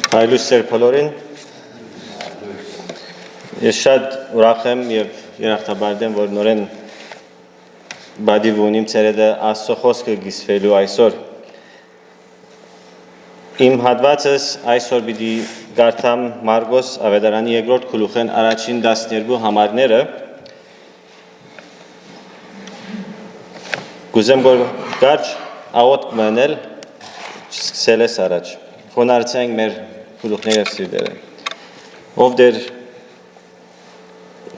Հայլուս Սերփոլորին ես շատ ուրախ եմ եւ երախտաբար եմ, որ նորեն բադիվ ունիմ ցերեդը Աստծո խոսքը գիսվելու այսօր։ Իմ հատվածս այսօր պիտի գարթամ Մարգոս Ավետարանի երկրորդ գլուխեն առաջին 12 համարները։ Գուզեմ որ կարճ աղոթք մնել սկսել ես առաջ։ Խոնարհեցենք մեր գլուխները սիրտերը։ Ով դեր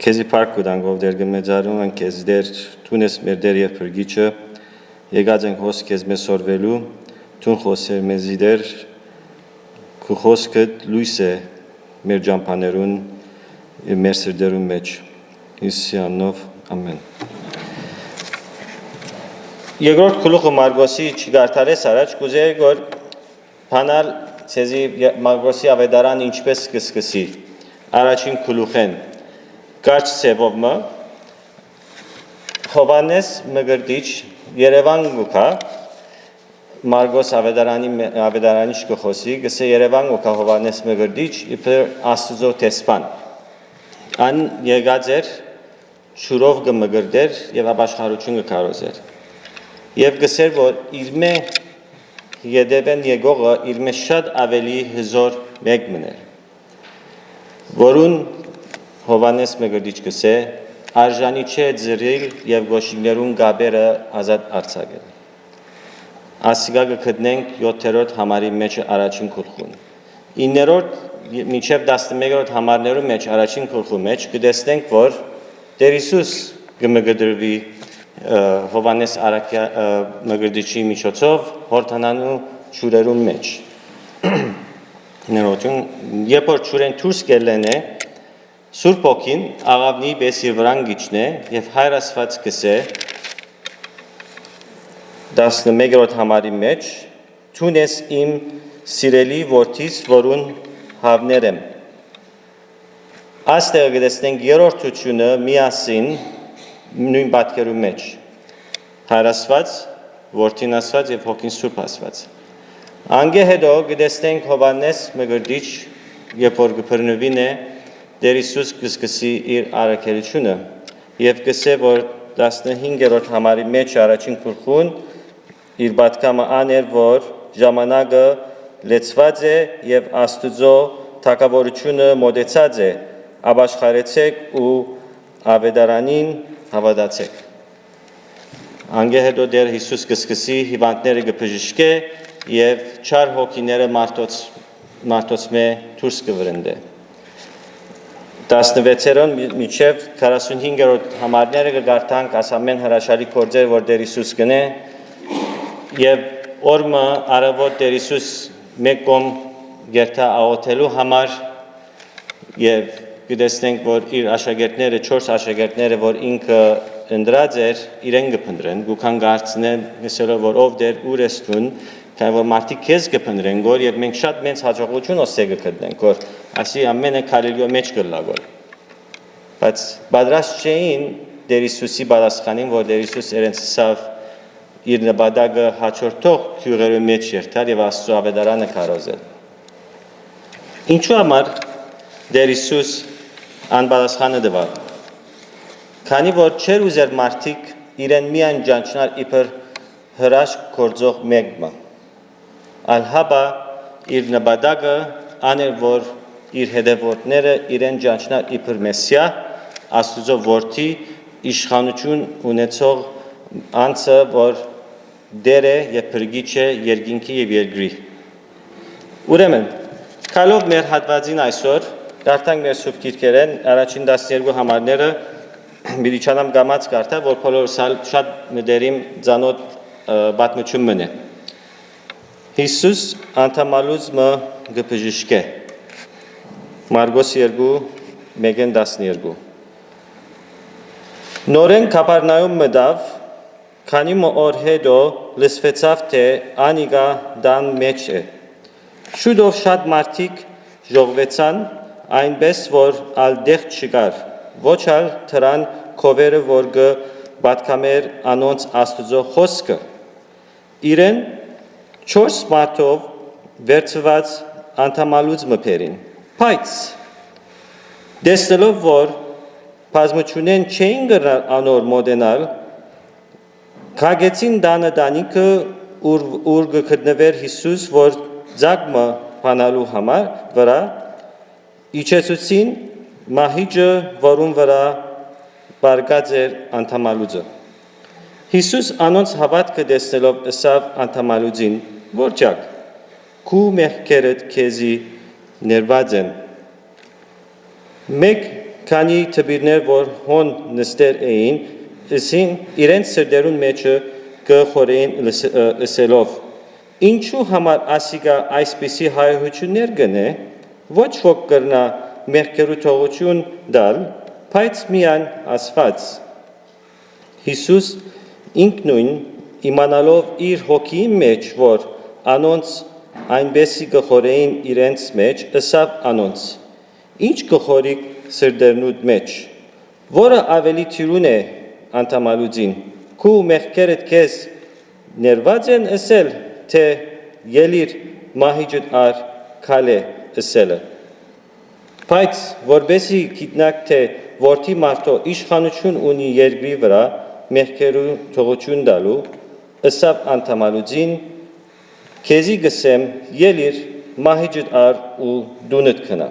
քեզի փառք կտանք, ով դեր գմեջարում են քեզ դեր տունես մեր դեր եւ փրկիչը եկած ենք հոս քեզ մեզ սորվելու տուն խոսեր մեզի դեր քու խոսքը լույս է մեր ջամփաներուն մեր սրտերուն մեջ Հիսուսյանով ամեն։ Երկրորդ գլուխը Մարգոսի չգարտալես առաջ կուզեի որ բանալ ցեզի Մարգոսի ավետարան ինչպես կսկսի առաջին գլուխեն կարճ ծևով մը Հովանես Մգրտիչ Երևան գուքա Մարգոս ավետարանի շքոխոսի գսե Երևան գուքա Հովանես Մգրտիչ իբր Աստծո տեսփան ան եկած էր շուրով կմգրտեր եւ ապաշխարություն կկարոզեր եւ գսեր որ իր մե յետևեն եկողը իր մե շատ ավելի հզոր մեկ մներ որուն Հովանես Մգրտիչ գսե արժանի չէ ձրիլ եւ գոշիներուն գաբերը ազատ արձակել ասիգա գտնենք 7-րդ համարի մեջ առաջին գլխուն 9-րդ մինչև 11-րդ համարներում մեջ առաջին գլխու մեջ կտեսնենք որ Տեր Հիսուս կմգրդվի Հովանես Մգրտիչի միջոցով հորթանանու ճուրերուն մեջ ներողություն երբ որ ճուրեն դուրս գելեն է Սուրբ Օքին աղավնի բեսի վրան գիչնե եւ Հայր Աստված կսե 11-րդ համարի մեջ ցունես իմ սիրելի որդիս որուն հավներ եմ Աստեղ գտեսնենք երրորդությունը միասին նույն պատկերու մեջ Հայր Աստված որդին Աստված եւ Հոգին Սուրբ Աստված Անգե հետո գտեսնենք Հովանես Մգրտիչ երբ որ գբռնվին է Տեր Հիսուս կսկսի իր առաքելությունը եւ կսե որ 15-րդ համարի մեջ առաջին գլխուն իր պատկամը աներ որ ժամանակը լեցված է եւ Աստուծո թակավորությունը մոտեցած է ապաշխարեցեք ու ավետարանին հավատացեք Անգե հետո Տեր Հիսուս կսկսի հիվանդները կբժշկե եւ չար հոգիները մարդոց մե դուրս կվրընդե 16-րդ մինչև 45-րդ համարները կգարտանք ասամեն հրաշալի գործեր որ Տեր Հիսուս կնե եւ օրը արավոտ Տեր Հիսուս մեկ կողմ գերտա աղոթելու համար եւ գտեսնենք որ իր աշակերտները 4 աշակերտները որ ինքը ընդրած էր իրեն կփնտրեն գուքան գարցնեն գսելով որ ով դեր ուր ես տուն քանի որ մարդիկ քեզ կփնտրեն գոր եւ մենք շատ մեծ հաջողություն օսե կգտնենք որ ասի ամենը քալիլյո մեջ կլագոր բայց բادرաշ չէին Տեր Հիսուսի բարձրանին որ Տեր Հիսուս երենցավ իր նպատակը հաջորդող քյուրերու մեջ երթալ եւ Աստծո ավետարանը կարոզել ինչու համար Տեր Հիսուս անբարձրանը դվավ Քանի որ չեր ուզեր մարդիկ իրեն միայն ճանչնալ իբր հրաշք գործող մեկը Ալհաբա իր նպատակը աներ որ իր հետևորդները իրեն ճանչնալ իբր Մեսիա Աստուծո որդի իշխանություն ունեցող անձը որ դեր է եւ փրկիչ է երկինքի եւ երկրի Ուրեմն քալով մեր հատվածին այսօր դարձանք մեր սուրբ գիրքերեն առաջին 12 համարները Միլիչանամ գամած կարտա, որ բոլորս շատ մդերիմ ծանոթ պատմություն մնե։ Հիսուս անդամալուց մը գբժշկե։ Մարգոս 2:1-12 Նորեն Կապառնայում մտավ, քանի օր հետո լսվեցավ թե անիգա դան մեջ է։ Շուտով շատ մարդիկ ժողվեցան, այնպես որ ալդեղ չկար։ Ոչ ալ թրան քովերը որ գ պատկամեր անոնց Աստուծո խոսքը իրեն 4 մարդով վերցված անդամալուց մփերին։ Բայց դեսնելով որ բազմությունեն չէին գրնալ անոր մոդենալ, քագեցին դանը դանիքը ուր գտնվեր Հիսուս, որ ձագմը բանալու համար վրա իջեցուցին մահիճը, որում վրա բարգած էր անդամալուծը։ Հիսուս անոնց հավատքը դեսնելով ըսավ անդամալուծին, որջակ, քու մեղքերդ քեզի ներված են։ Մեկ քանի թբիրներ, որ հոն նստեր էին, ըսին իրենց սրդերուն մեջը կխորեին ըսելով, ինչու համար ասիկա այսպիսի հայհություններ գնե, ոչ ոք կրնա մեղքերու թողություն դալ, բայց միան ասված։ Հիսուս ինքնույն իմանալով իր հոգի մեջ, որ անոնց այնպեսի կխորեին իրենց մեջ, ըսավ անոնց, ինչ կխորիկ սրդերնուդ մեջ, որը ավելի թիրուն է անդամալուծին, քու մեղքերդ քեզ ներված են ըսել, թե ելիր մահիճդ ար քալե ըսելը։ Բայց որբեսի գիտնակ թե որդի մարդո իշխանություն ունի երկրի վրա մեղքերու թողություն տալու, ըսավ անդամալուծին, քեզի գսեմ ելիր մահիճդ ար ու դունդ քնա։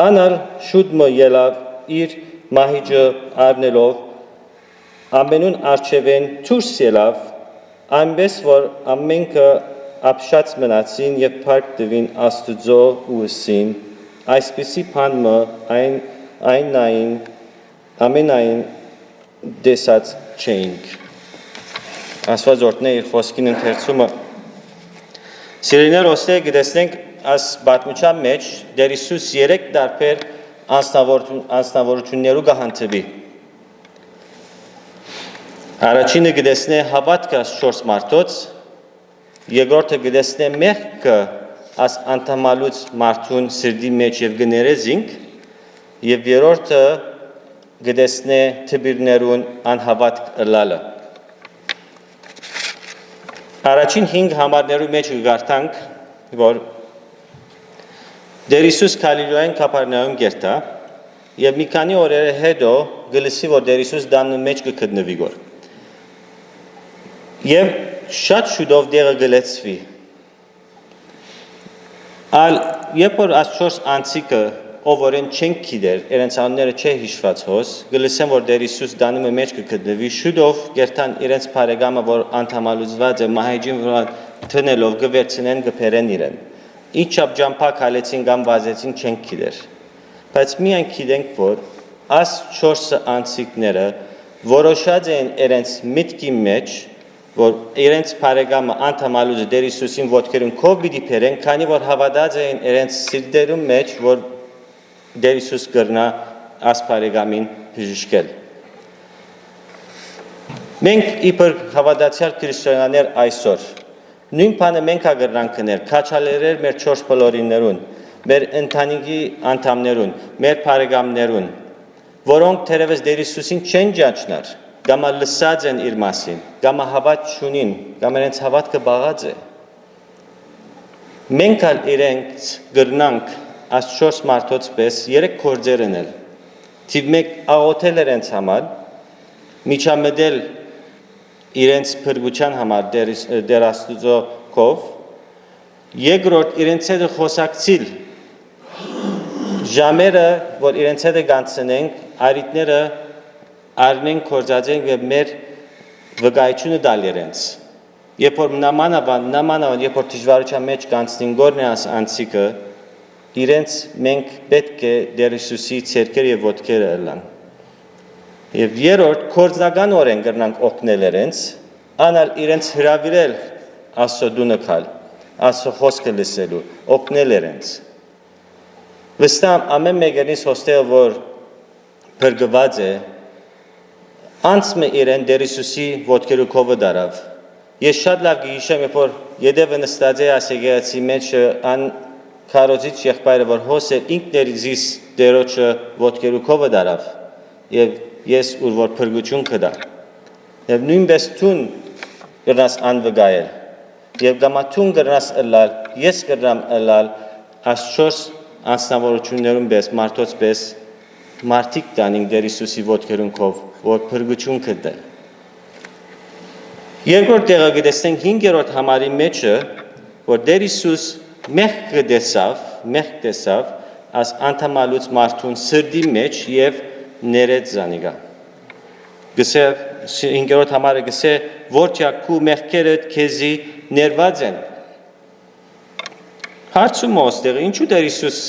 Անալ շուտ մը ելավ իր մահիճը առնելով, ամենուն արջևեն դուրս ելավ, այնպես որ ամենքը ապշած մնացին եւ փառք տվին Աստուծո ու ըսին, այսպիսի բան մը ամենայն դեսած չէինք։ Աստված օրհնե իր խոսքին ընթերցումը։ Սիրելիներ, ոստե գտեսնենք այս պատմության մեջ Տեր Հիսուս 3 տարբեր անձնավորություններու կհանդիպի։ Առաջինը գտեսնե հավատքը 4 մարդոց, երկրորդը գտեսնե մեղքը աս անդամալուց մարդուն սրդի մեջ եւ գներեզինք, եւ երրորդը գտեսնե թբիրներուն անհավատք ըլլալը։ Առաջին 5 համարներու մեջ գարտանք, որ Տեր Հիսուս Գալիլեոյեն Կափառնաում գերտա եւ մի քանի օրեր հետո գլսի որ Տեր Հիսուս դամնու մեջ կգտնվի գոր։ Եվ շատ շուտով դեղը գլեցվի։ Ալ երբ որ այս 4 անցիկը ով որեն չեն գիտեր, իրենց անունները չէ հիշված հոս, գլսեն որ Տեր Հիսուս դամնու մեջ կգտնվի, շուտով գերտան իրենց բարեկամը որ անդամալուծված է մահիճին վրա թնելով գվերցնեն գբերեն իրեն։ Իչափ ջամփակ հալեցին կամ վազեցին չեն գիտեր։ Բայց միայն գիտենք որ աս 4 անցիկները որոշած են իրենց միտքի մեջ, որ իրենց բարեկամը անդամալուծը Տեր Հիսուսին ոտքերուն քով պիտի բերեն, քանի որ հավատած են իրենց սիրտերում մեջ, որ Տեր Հիսուս կրնա աս բարեկամին բժշկել։ Մենք իբր հավատացյալ քրիստոնյաներ այսօր նույն բանը մենք ագրնանք կներ, քաչալերեր մեր 4 բոլորիներուն, մեր ընտանիքի անդամներուն, մեր բարեկամներուն, որոնք թերևս Տեր Հիսուսին չեն ջանչնար, կամ լսած են իր մասին, կամ հավատ չունին, կամ իրենց հավատքը բաղած է։ Մենք ալ իրենք գրնանք այս 4 մարդոց պես 3 գործեր անել։ Թիվ 1 աղոթել իրենց համար, միջամտել իրենց փրկության համար Տեր Աստուծո կով, երկրորդ իրենց հետ խոսակցիլ ժամերը, որ իրենց հետ գանցնենք, արիտները արնենք կործածենք և մեր վկայությունը դալ իրենց։ Երբ որ նամանավան, երբ որ դժվարության մեջ կանցնին գորն է աս անցիկը, իրենց մենք պետք է Տեր Հիսուսի ցերկեր և ոտքերը ըլլան։ Եվ երրորդ կործնական օրեն կրնանք օգնել իրենց, անալ իրենց հրավիրել Աստծո դունը քալ, Աստծո խոսքը լսելու, օգնել իրենց։ Վստահ ամեն մեկերից հոստեղ որ փրկված է, անցմը իրեն Տեր Հիսուսի ոտքերու քովը դարավ։ Ես շատ լավ գիշեմ, երբ որ յետևը նստած է ասեղեցի մեջ ան քարոզիչ եղբայրը որ հոս է ինքներիզիս Տերոջը ոտքերու քովը դարավ եւ ես ուր որ փրկություն կդա։ Եվ նույնպես ցուն գրնաս անվգայել։ եւ գամատուն գրնաս ըլալ, ես գրնամ ըլալ, աս 4 անձնավորություններում պես, մարդոց պես, մարդիկ տանին Տեր Հիսուսի ոտքերունքով, որ փրկություն կտա։ Երկրորդ տեղը գտեսնենք 5-րդ համարի մեջը, որ Տեր Հիսուս մեղք տեսավ, as անդամալուց մարդուն սրդի մեջ եւ ներեց զանիգա։ Գսե 5-րդ համարը գսե որտյա քու մեղքերդ քեզի ներված են։ Հարցում ոստեղ ինչու Տեր Հիսուս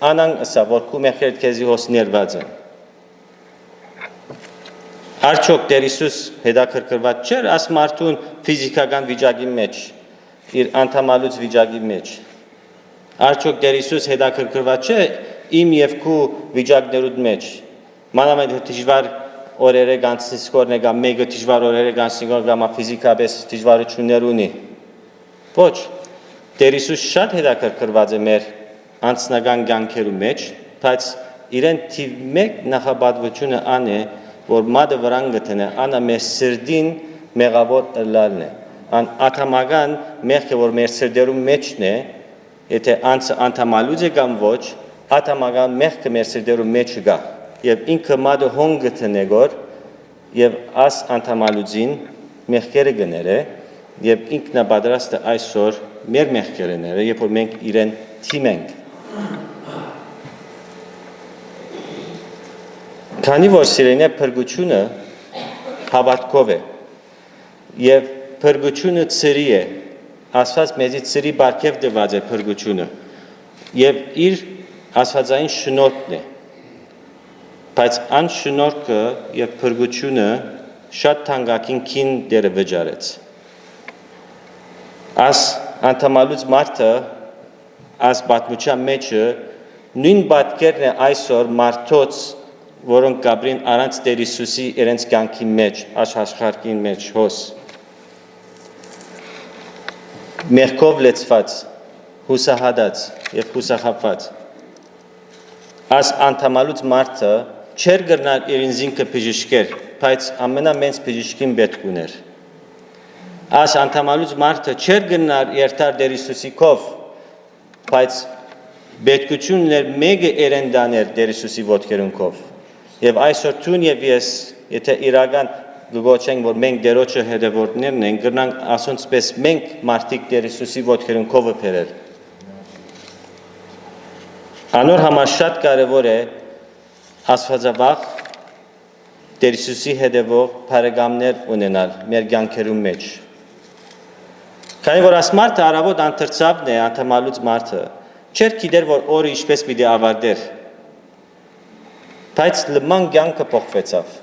անան ասա որ քու մեղքերդ քեզի հոս ներված են։ Արդյոք Տեր Հիսուս հետաքրքրված չէր աս մարդուն ֆիզիկական վիճակի մեջ, իր անդամալուց վիճակի մեջ։ Արդյոք Տեր Հիսուս հետաքրքրված չէ իմ եւ քու վիճակներուց մեջ։ Մանավանդ դժվար օրերը գանցնիսկորն է կամ մեկը դժվար օրերը գանցնիսկոր կամ ֆիզիկապես դժվարություններ ունի։ Ոչ, Տեր Հիսուս շատ հետաքրքրված է մեր անձնական կյանքերու մեջ, բայց իրեն թիվ 1 նախապատվությունը ան է, որ մադը վրան գտնե, անա մեր սրդին մեղավոր ըլալն է։ Ան աթամական մեղքը, որ մեր սրդերում մեջն է, եթե անձը անդամալուց է կամ ոչ, աթամական մեղքը մեր սրդերում մեջ գա։ Եվ ինքը մադը հոն գտնե գոր, եւ աս անդամալուծին մեղքերը գները, եւ ինքն է պատրաստ է այսօր մեր մեղքերը ները, երբ որ մենք իրեն թիմենք։ Քանի որ սիրելիներ փրկությունը հավատքով է եւ փրկությունը ծրի է, Աստված մեզի ծրի բարգև տված է փրկությունը եւ իր աստվածային շնորհքն է, բայց ան շնորհքը եւ փրկությունը շատ թանկագին քին դերը վճարեց։ Աս անդամալուց մարդը աս պատմության մեջը նույն պատկերն է այսօր մարդոց որոնք գաբրին առանց Տեր Հիսուսի իրենց կյանքի մեջ, աշխարհի մեջ հոս։ Մեղքով լեցված, հուսահատած եւ հուսախաբված։ Աս անդամալուց մարդը չեր գրնար իր ինքը բժշկեր, բայց ամենամեծ բժշկին պետք ուներ։ Աս անդամալուց մարդը չեր գրնար երթար Տեր Հիսուսի կով, բայց պետքությունն էր մեկը երենդաներ Տեր Հիսուսի ոտքերունքով։ Եվ այսօր ցուն եւ ես, եթե իրական գոչենք, որ մենք դերոջը հետևորդներն ենք, գրնանք ասոնց պես մենք մարդիկ Տեր Հիսուսի ոտքերունքով բերել։ Անոր համար շատ կարևոր է աստվածավախ Տեր Հիսուսի հետևող բարեկամներ ունենալ մեր կյանքերում մեջ։ Քանի որ աս մարդը արավոտ անտրծավն է, անդամալուց մարդը, չէր գիտեր, որ օրը ինչպես պիտի ավարտեր։ Բայց լման կյանքը փոխվեցավ։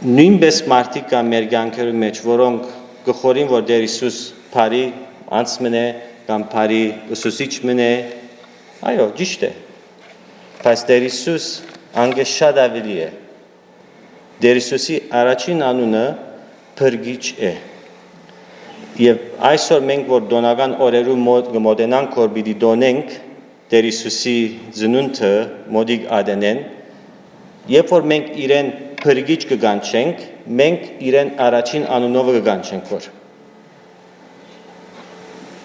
Նույնպես մարդիկ կան մեր կյանքերի մեջ, որոնք գխորին, որ Տեր Հիսուս բարի անձն է կամ բարի ուսուցիչն է, այո, ճիշտ է։ Բայց Տեր Հիսուս անգե շատ ավելի է։ Տեր Հիսուսի առաջին անունը փրկիչ է։ Եվ այսօր մենք որ դոնական օրերու մոտենանք, որ պիտի դոնենք Տեր Հիսուսի ծնունդը մոդիկ ադենեն, երբ որ մենք իրեն փրկիչ կգանչենք, մենք իրեն առաջին անունով կգանչենք որ։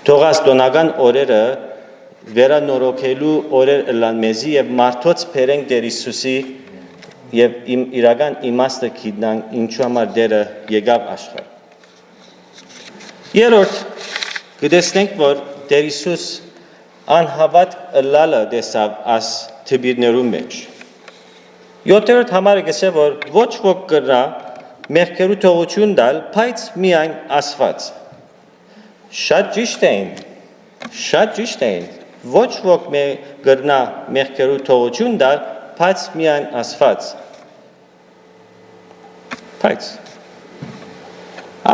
Թողած դոնական օրերը վերանորոգելու օրեր ըլան մեզի եւ մարդոց բերենք Տեր Հիսուսի եւ իրական իմաստը գիտնանք ինչու համար դերը եկավ աշխարհ։ Երրորդ գտեսնենք որ Տեր Հիսուս անհավատ ըլալը դեսավ աս թբիրներու մեջ։ 7-րդ համարը գսե որ ոչ ոք կրնա մեղքերու թողություն տալ, բայց միայն Աստված։ Շատ ճիշտ էին։ Ոչ ոք կրնա մեղքերու թողություն տալ, բայց միայն Աստված։ Բայց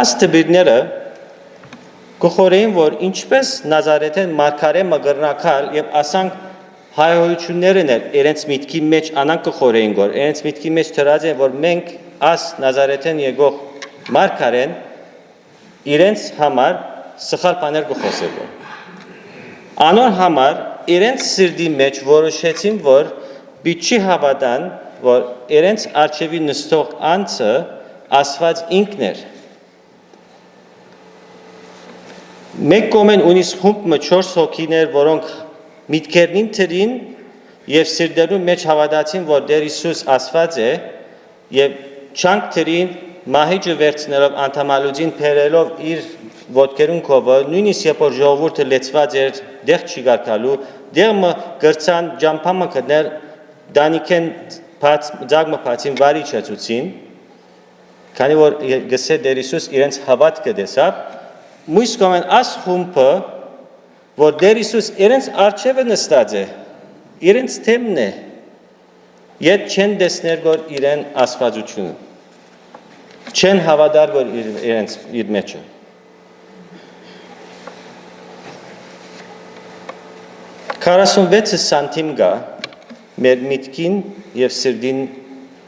աս թբիրները գխորեին, որ ինչպես Նազարեթեն մարգարե մգրնակալ եւ ասանք հայհոյություններն էր իրենց միտքի մեջ անանք գխորեին գոր իրենց միտքի մեջ դրած է որ մենք աս Նազարեթեն եկող մարգարեն իրենց համար սխալ բաներ գխոսել որ անոր համար իրենց սրդի մեջ որոշեցին որ բիչի հավատան որ իրենց արչեվի նստող անձը Աստված ինքն էր Մեկ կողմեն ունիս խումբը 4 հոգիներ, որոնք միտքերնին թրին եւ սիրտերուն մեջ հավատացին, որ Տեր Հիսուս Աստված է եւ չանք թրին մահիճը վերցնելով անդամալուծին փերելով իր ոտքերուն կովը, նույնիսկ երբ որ ժողովուրդը լեցված էր, դեղ չի գարկալու, դեղը գրցան ջամփամը կներ դանիքեն ձագմը փացին վարի չացուցին, քանի որ գսե Տեր Հիսուս իրենց հավատքը դեսավ, մույս կողմեն աս խումբը, որ Տեր Հիսուս իրենց առջևը նստած է, իրենց թեմն է, ետ չեն դեսներ որ իրեն աստվածությունը, չեն հավատար որ իրենց իր մեջը։ Քառասունվեցը սանտիմ գա մեր միտքին եւ սրդին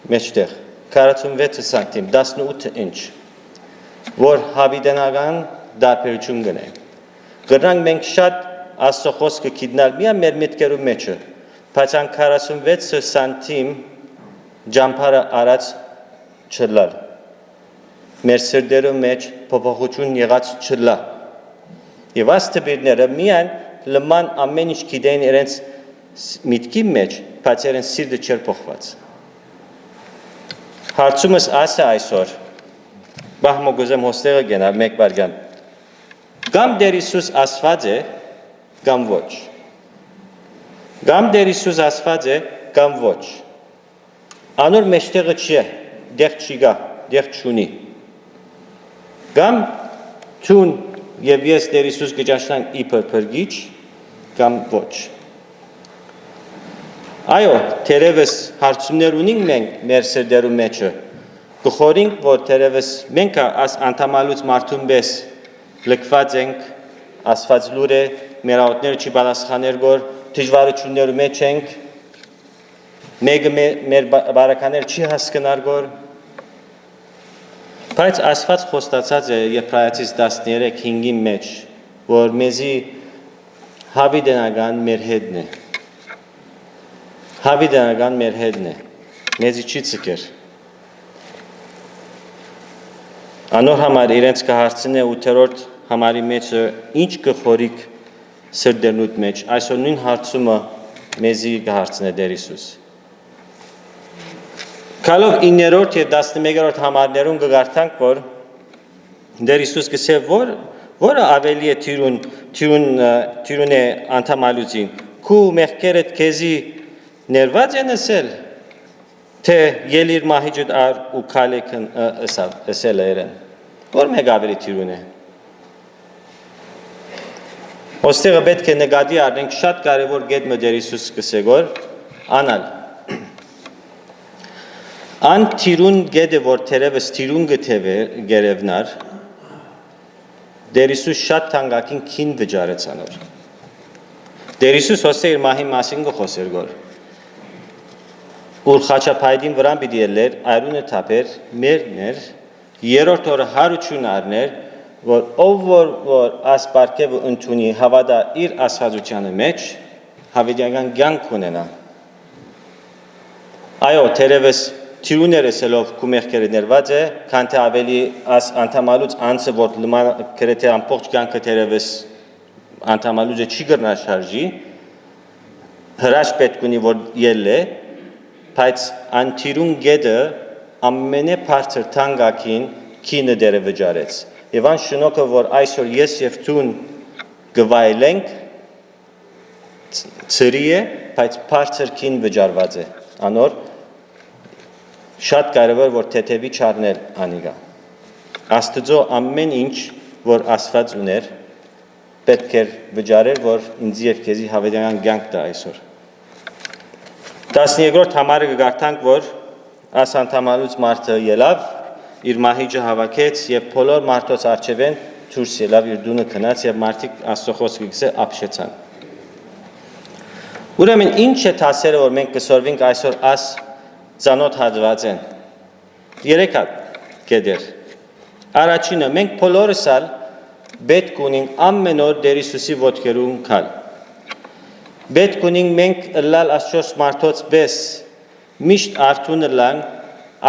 մեջտեղ 46 սանտիմ 18 ինչ որ հավիտենական դարբերություն գնե գրնանք մենք շատ Աստծո խոսքը գիտնալ միա մեր միտքերու մեջը բայց ան 46 սանտիմ ջամփարը արած չլալ մեր սրդերու մեջ փոփոխություն եղած չլա եւ աստբիրները միան լման ամեն ինչ գիտեն իրենց միտքի մեջ, բայց իրենց սիրտը չէր փոխված։ Հարցումս ասա այսօր, բահմոգոզեմ հոստեղը գենալ մեկ բարգան, գամ Տեր Հիսուս Աստված է, գամ ոչ։ Գամ Տեր Հիսուս Աստված է, գամ ոչ։ Անոր մեջտեղը չէ, դեղ չի գա, դեղ չունի։ Գամ ճուն եւ ես Տեր Հիսուս կճաշնանք իբր փրկիչ, կամ ոչ։ Այո, թերևս հարցումներ ունենք մենք մեր սրդերու մեջը, կխորինք, որ թերևս մենք աս անդամալուց մարդուն պես լքված ենք, Աստված լուր է, մեր աղոտները չի բալասխաներ գոր, դժվարություններու մեջ ենք, մեկը մեր բարականեր չի հասկնար գոր, բայց Աստված խոստացած է Եբրայեցիս 13:5-ի մեջ, որ մեզի հավիտենական մեր հետն է, հավիտենական մեր հետն է, մեզի չի ցկեր։ Անոր համար իրենց կհարցնե 8-րդ համարի մեջ ինչ կխորիկ սրդերնուտ մեջ, այսօր նույն հարցումը մեզի կհարցնե Տեր Հիսուս։ Կալով 9-րդ եւ 11-րդ համարներուն կգարտանք, որ Տեր Հիսուս կսե որը ավելի է թիրուն է անդամալուծին, քու մեղքերդ քեզի ներված են ասել, թե ելիր մահիջդ ար ու քալեքն ասել երեն, որ մեկ ավելի թիրուն է։ Ոստեղը պետք է նկատի առնենք շատ կարևոր գետ Տեր Հիսուս կսեգոր, անալ։ Ան թիրուն գետը, որ թերևս թիրուն գերևնար, Տեր Հիսուս շատ թանկագին քին վճարեց անոր։ Տեր Հիսուս հոսե իր մահի մասին գխոսեր գոր։ Ուր խաչապայտին վրան պիտի ելեր, այրունը թափեր, մերներ, երրորդ օրը հարություն առներ, որ ով որ աս պարգևը ընդունի հավատա իր աստվածությանը մեջ, հավիտենական կյանք ունենա։ Այո, թերևս Թիրուները սելով քու մեղքերը ներված է, քան թե ավելի աս անդամալուց անձը, որ լման գրեթե ամբողջ կյանքը թերևս անդամալուծը չի գրնա շարժի, հրաշ պետք ունի, որ ելլե, բայց անթիրուն գետը ամենաբարձր թանկագին քինը դերը վճարեց։ Եվ ան շնորհքը, որ այսօր ես եւ տուն գվայելենք, ծրի է, բայց բարձր քին վճարված է։ Անոր շատ կարևոր որ թեթևի չառնել անիգա։ Աստծո ամեն ինչ որ Աստված ուներ պետք էր վճարել որ ինձ եւ քեզի հավիտենական կյանք տա այսօր։ 12-րդ համարը կգարտանք որ աս անդամալուց մարդը ելավ իր մահիճը հավաքեց եւ բոլոր մարդոց արժևեն դուրս ելավ իր դունը քնած եւ մարդիկ Աստծո խոսքը գսե ապշեցան։ Ուրեմն ինչ է դասերը որ մենք կսորվենք այսօր աս Ծանոթ հատված են։ Երեք գեդեր։ Առաջինը մենք բոլորս ալ պետք ունենք ամեն օր Տեր Հիսուսի ոտքերուն քալ։ Պետք ունենք մենք լալ Աստծո մարդոց պես միշտ արթուն լան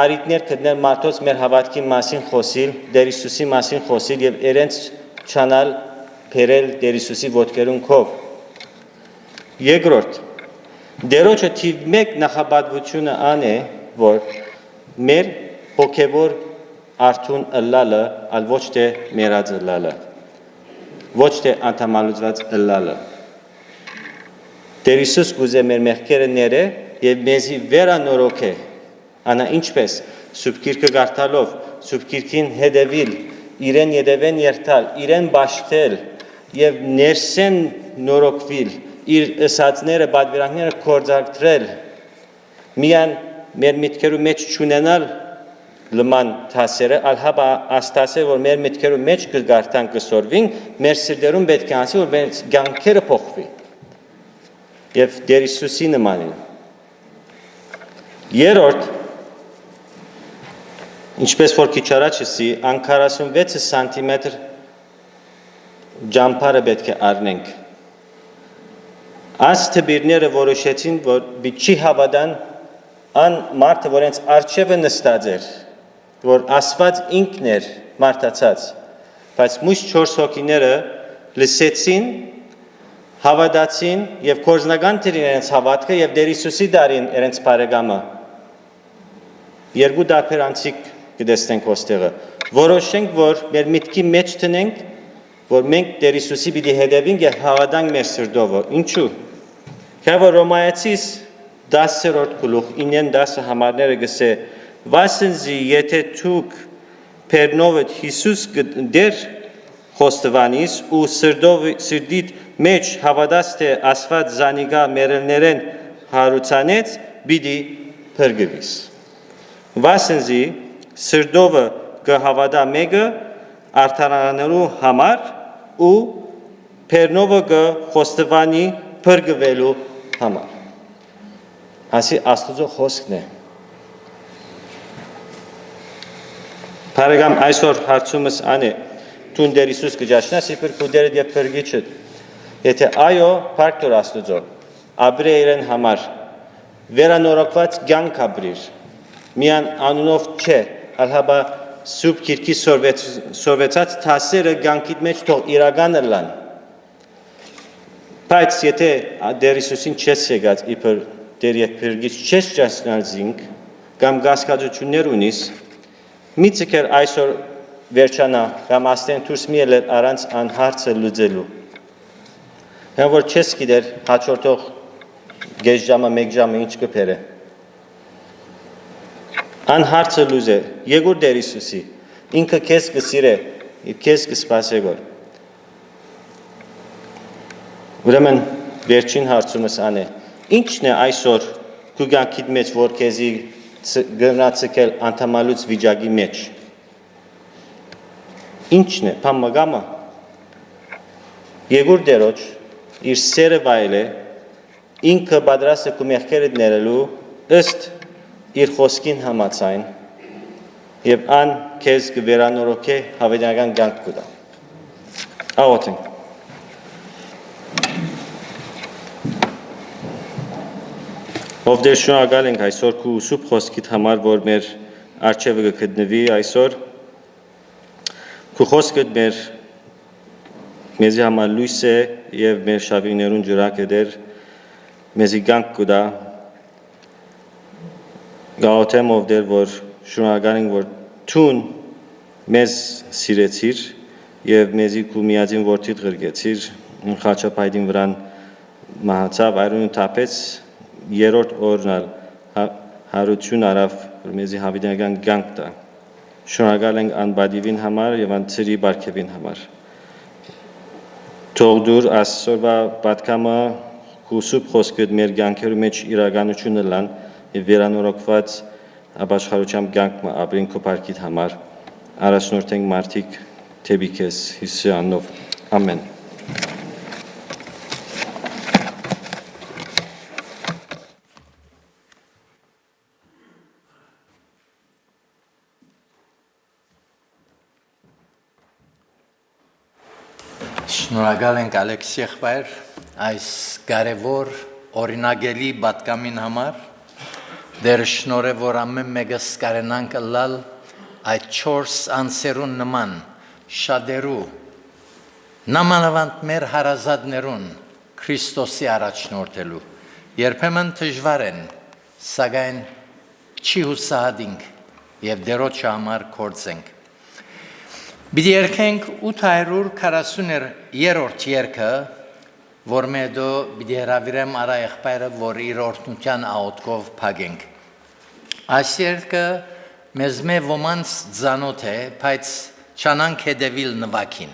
արիտներ կդներ մարդոց մեր հավատքի մասին խոսիլ, Տեր Հիսուսի մասին խոսիլ եւ իրենց չանալ բերել Տեր Հիսուսի ոտքերուն քով։ Երկրորդ, Տերոջը թիվ 1 նախապատվությունը ան է, որ մեր հոգևոր արթուն ըլլալը, ալ ոչ թե մերած ըլլալը, ոչ թե անդամալուծված ըլլալը։ Տեր Հիսուս գուզե մեր մեղքերը ները եւ մեզի վերանորոգե, անա ինչպես Սուրբ Գիրքը կարդալով, Սուրբ Գիրքին հետևիլ, իրեն յետևեն երթալ, իրեն բաշխել եւ ներսեն նորոգվիլ, իր ըսածները, բادվերանքները կործակտրել, միան մեր միտքերու մեջ չունենալ լման թասերը, ալհաբա աստասը, որ մեր միտքերու մեջ կգարտան կսորվին, մեր սրդերում պետք է անցի, որ մեր կյանքերը փոխվի եւ Տեր Հիսուսի նմանին։ Երրորդ, ինչպես որ քիչ առաջ ասի, ան 46 սանտիմետր ջամփարը պետք է առնենք։ Այս թբիրները որոշեցին, որ չի հավատան ան մարդը, որ հենց արջևը նստած էր, որ Աստված ինքն էր մարդացած, բայց մյուս 4 հոգիները լսեցին, հավատացին եւ կորզնական դերին իրենց հավատքը եւ Տեր Հիսուսի դարին իրենց բարեկամը։ Երկու դարբեր անցիկ կտեսնենք ոստեղը։ Որոշենք, որ մեր միտքի մեջ տնենք, որ մենք Տեր Հիսուսի պիտի հետևենք եւ հավատանք մեր սրտով։ Ինչու՞։ Քանի որ Ռոմայացիս 10-րդ գլուխ 9-10 համարները գսե, «Վասնզի եթե դուք բեռնովդ Հիսուս դեր խոստովանիս ու սրդիդ մեջ հավատաս թե Աստված զանիգա մերելներեն հարուցանեց, պիտի փրկվիս։ Վասնզի սրդովը կհավատա մեկը արդարանալու համար ու բեռնովը կխոստովանի փրկվելու համար»։ Ասի Աստուծո խոսքն է։ Բարեկամ, այսօր հարցումս ան է, դու Տեր Հիսուս կճաշնաս իբր քո դերդ եւ փրկիչդ։ Եթե այո, փառք տուր Աստուծո, ապրե իրեն համար, վերանորոգված կյանք ապրիր, միան անունով չէ, ալհաբա Սուրբ Գիրքի սորվեցած թասերը կյանքիդ մեջ թող իրական լան։ Բայց եթե Տեր Հիսուսին չես եկած իբր Տեր եւ փրկիչ չես ճաշնալ զինք, կամ գասկածություններ ունիս, մի ցկեր այսօր վերջանա, կամ աստեն դուրս մի ելեր առանց ան հարցը լուծելու։ Հա որ չես գիտեր հաջորդող գեժ ժամը, մեկ ժամը ինչ կփերը։ Ան հարցը լուծե, եկուր Տեր Հիսուսի, ինքը քեզ կսիրե, քեզ կսպասե գոր։ Ուրեմն վերջին հարցումս ան է, ինչն է այսօր քո կյանքիդ մեջ, որ քեզի գնացել անդամալուց վիճակի մեջ։ Ինչն է, փամագամը։ Եկուր Տերոջ, իր սերը վայելե, ինքը պատրաստ է քո մեղքերդ ներելու ըստ իր խոսքին համաձայն եւ ան քեզ կվերանորոգե հավիտենական կյանք կտա։ Աղոթենք։ Ով Տեր շնորհակալ ենք այսօր քո սուրբ խոսքիդ համար, որ մեր առջևը կգտնվի այսօր։ Քո խոսքը մեզի համար լույս է եւ մեր շավիներուն ջրակ է Տեր, մեզի կյանք կտա։ Գաղութեմ ով Տեր, որ շնորհակալ ենք, որ դու մեզ սիրեցիր եւ մեզի քո միածին որդիդ ղրկեցիր, խաչապայտին վրան մահացավ, այրուն թափեց, երրորդ օրն հարություն արավ, որ մեզի հավիտենական կյանք տա։ Շնորհակալ ենք անբադիվին համար եւ անցրի բարգեւին համար։ Թող դուր այսօրվա պատկամը քո սուրբ խոսքդ մեր կյանքերի մեջ իրականությունը լան եւ վերանորոգված ապաշխարությամբ կյանք ապրին քո բարգիդ համար։ Առաջնորդենք մարդիկ թեպի քեզ Հիսուսի անունով։ Ամեն։ Շնորհակալ ենք Ալեքս եղբայր այս կարևոր օրինագելի պատկամին համար դեր շնորհ է որ ամեն մեկս կարենանք լալ այդ 4 անսերուն նման շատերու Նամանավանդ մեր հարազատներուն Քրիստոսի առաջնորդելու երբեմն դժվար են, սակայն չի հուսահատինք եւ դերոջը համար կործենք։ Бид երկենք 840-րդ երկը, որ մեդո պիտի հրավիրեմ արա եղբայրը, որ իր օրհնության աղոթքով փագենք։ Այս երկը մեզ մե ոմանց ծանոթ է, բայց չանանք հետևիլ նվակին։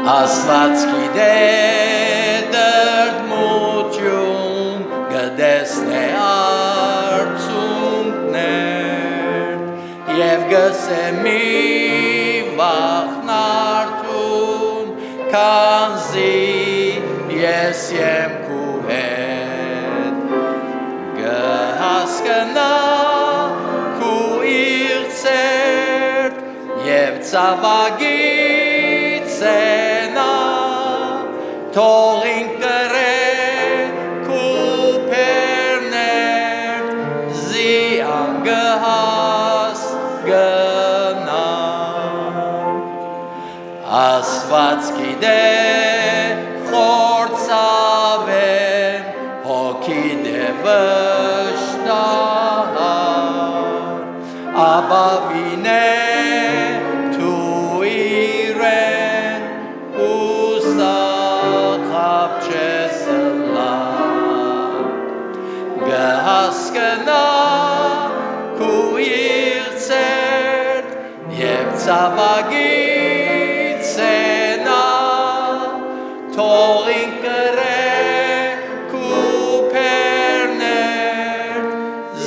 Աստված գիտե դրդմություն գտեսնե արցունքներ և գսե մի վախնարդում քանզի ես եմ քու հետ գհասկնա քու իղձեր և ծավագից Թող ինկրե կուպերներ զիան գհաս գնա Աստված գիտե խորցավեն հոգի դևշտահար Աբավինե Գհասկնա քու իղձեր և ծավագից ենա թող ինկրե կուպերներ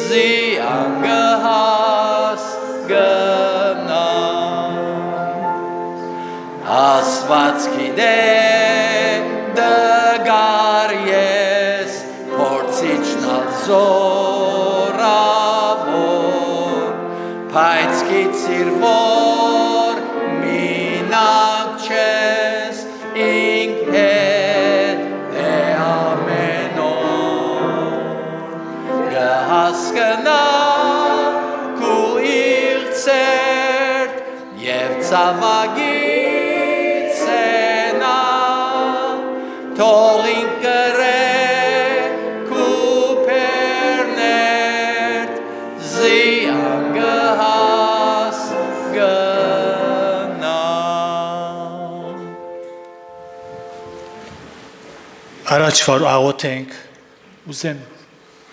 զիան գհաս գնա Աստված գիտե դգար ես փորձիչնալ զորավոր բայց գիցիր որ մինակ չես ինք հետ է ամեն օր գհասկնա քու իղձեր և ծավագից ենա թող ինկրե Առաջվար աղոթենք, ուզեմ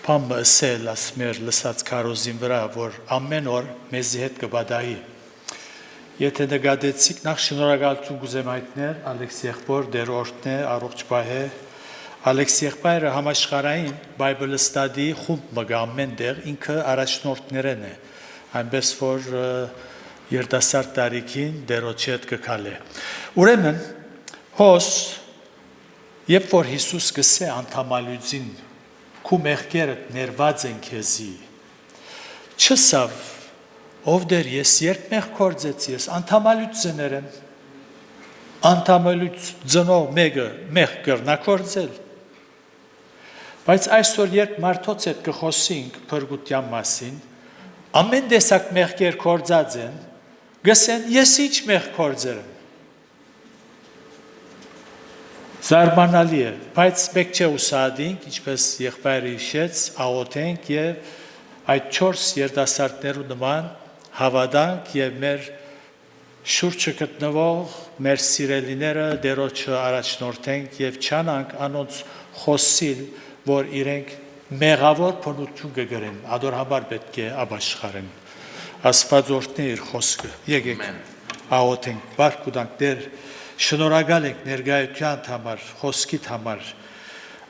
պամը ասել ասմեր լսած կարոզին վրա, որ ամեն օր մեզի հետ կբադայի։ Եթե նգադեցիք նախ շնորհակալություն կուզեմ հայտնել Ալեքս եղբոր դեր օրհնե առողջ պահե Ալեքս եղբայրը համաշխարհային Bible study խումբ մգա ամեն դեղ ինքը առաջնորդներն է այնպես որ երիտասարդ տարիքին դերոջի հետ կգալե Ուրեմն հոս Երբ որ Հիսուս գսե անդամալույցին քու մեղքերդ ներված են քեզի չսավ ով դեր ես երբ մեղ կործեցի ես անդամալույց զներեմ անդամալույց ծնող մեկը մեղ կրնա կործել բայց այսօր երբ մարդոց հետ կխոսենք փրկության մասին ամեն տեսակ մեղքեր կործած են գսեն ես ինչ մեղ կործել եմ Զարմանալի է, բայց պետք չէ ուսադենք, ինչպես եղբայրը հիշեց, աղոթենք եւ այդ 4 երիտասարդներու նման հավատանք եւ մեր շուրջը գտնվող մեր սիրելիները դերոջը առաջնորդենք եւ չանանք անոնց խոսիլ, որ իրենք մեղավոր փնություն կգրեն, ադորհաբար պետք է ապաշխարեն։ Աստված օրհնի իր խոսքը։ Եկեք աղոթենք, բարք ուտանք դեր Շնորհակալ ենք ներկայության համար, խոսքիդ համար,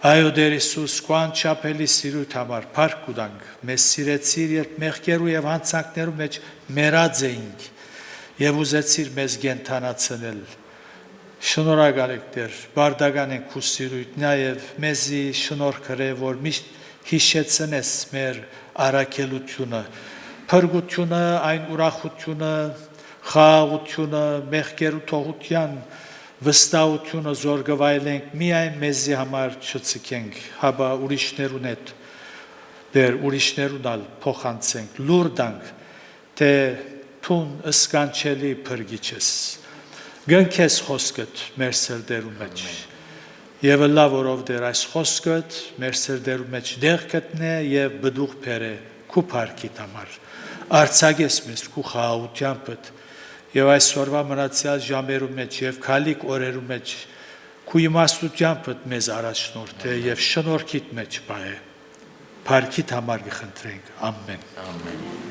այո Տեր Հիսուս, քո անչափելի սիրույթ համար, փառք կուտանք, մեզ սիրեցիր, երբ մեղքերու եւ հանցանքներու մեջ մեռած էինք, եւ ուզեցիր մեզ կենթանացնել։ Շնորհակալ ենք Տեր, բարդական ենք քո սիրույթն, նաեւ մեզի շնորհ կրե, որ միշտ հիշեցնես մեր առաքելությունը, փրկությունը, այն ուրախությունը, խաղաղությունը, մեղքերու թողության վստահությունը զորգվայելենք միայն մեզի համար չցկենք, հաբա ուրիշներուն հետ դեր ուրիշներունալ փոխանցենք, լուր տանք, թե թուն սկանչելի փրկիչս, գնքես խոսքդ մեր սրդերու մեջ, եւ լավ որով դեր այս խոսքդ մեր սրդերու մեջ դեղ գտնե եւ բդուղ բերե քու փառքիդ համար, արցագես մեզ քու խաղաղությանդ եւ այսօրվա մնացյալ ժամերու մեջ եւ քալիք օրերու մեջ քու իմաստությանդ մեզ առաջնորդ է եւ շնորհքիդ մեջ բայ Փառքիդ համար կխնդրենք ամեն Ամեն